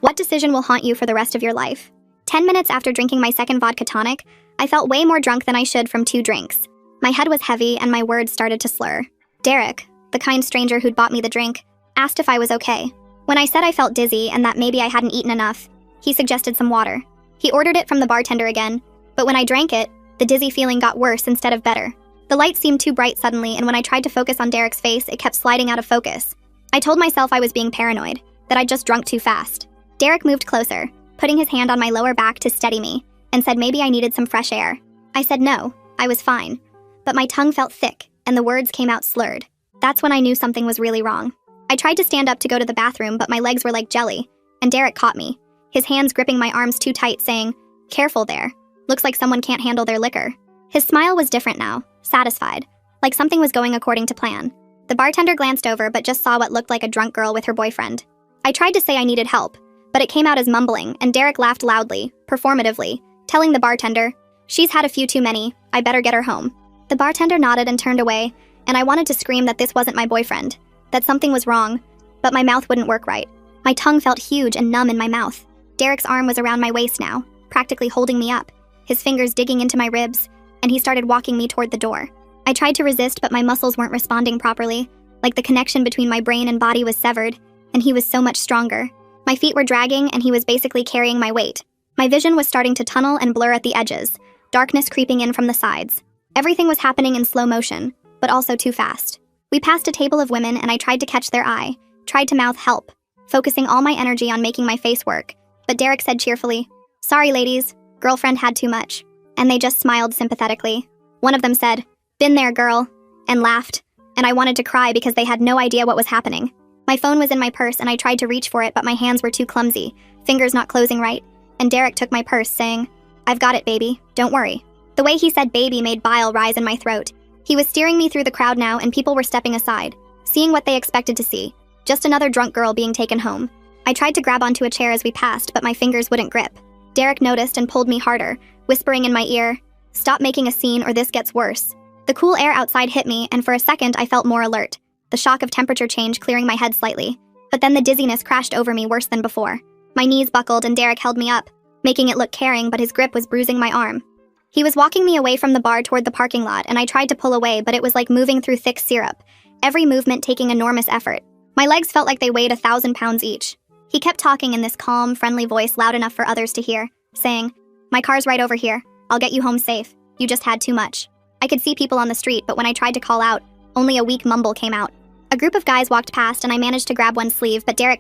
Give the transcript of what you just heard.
What decision will haunt you for the rest of your life? 10 minutes after drinking my second vodka tonic, I felt way more drunk than I should from 2 drinks. My head was heavy and my words started to slur. Derek, the kind stranger who'd bought me the drink, asked if I was okay. When I said I felt dizzy and that maybe I hadn't eaten enough, he suggested some water. He ordered it from the bartender again, but when I drank it, the dizzy feeling got worse instead of better. The light seemed too bright suddenly, and when I tried to focus on Derek's face, it kept sliding out of focus. I told myself I was being paranoid, that I'd just drunk too fast. Derek moved closer, putting his hand on my lower back to steady me, and said maybe I needed some fresh air. I said no, I was fine. But my tongue felt thick, and the words came out slurred. That's when I knew something was really wrong. I tried to stand up to go to the bathroom, but my legs were like jelly, and Derek caught me, his hands gripping my arms too tight, saying, "Careful there. Looks like someone can't handle their liquor." His smile was different now, satisfied, like something was going according to plan. The bartender glanced over but just saw what looked like a drunk girl with her boyfriend. I tried to say I needed help, but it came out as mumbling, and Derek laughed loudly, performatively, telling the bartender, "She's had a few too many, I better get her home." The bartender nodded and turned away, and I wanted to scream that this wasn't my boyfriend, that something was wrong, but my mouth wouldn't work right. My tongue felt huge and numb in my mouth. Derek's arm was around my waist now, practically holding me up, his fingers digging into my ribs, and he started walking me toward the door. I tried to resist, but my muscles weren't responding properly, like the connection between my brain and body was severed, and he was so much stronger. My feet were dragging, and he was basically carrying my weight. My vision was starting to tunnel and blur at the edges, darkness creeping in from the sides. Everything was happening in slow motion, but also too fast. We passed a table of women, and I tried to catch their eye, tried to mouth help, focusing all my energy on making my face work. But Derek said cheerfully, "Sorry, ladies, girlfriend had too much." And they just smiled sympathetically. One of them said, "Been there, girl," and laughed, and I wanted to cry because they had no idea what was happening. My phone was in my purse, and I tried to reach for it, but my hands were too clumsy, fingers not closing right, and Derek took my purse, saying, "I've got it, baby, don't worry." The way he said baby made bile rise in my throat. He was steering me through the crowd now, and people were stepping aside, seeing what they expected to see, just another drunk girl being taken home. I tried to grab onto a chair as we passed, but my fingers wouldn't grip. Derek noticed and pulled me harder, whispering in my ear, "Stop making a scene or this gets worse." The cool air outside hit me, and for a second I felt more alert, the shock of temperature change clearing my head slightly. But then the dizziness crashed over me worse than before. My knees buckled and Derek held me up, making it look caring, but his grip was bruising my arm. He was walking me away from the bar toward the parking lot, and I tried to pull away, but it was like moving through thick syrup, every movement taking enormous effort. My legs felt like they weighed 1,000 pounds each. He kept talking in this calm, friendly voice loud enough for others to hear, saying, "My car's right over here. I'll get you home safe. You just had too much." I could see people on the street, but when I tried to call out, only a weak mumble came out. A group of guys walked past, and I managed to grab one sleeve, but Derek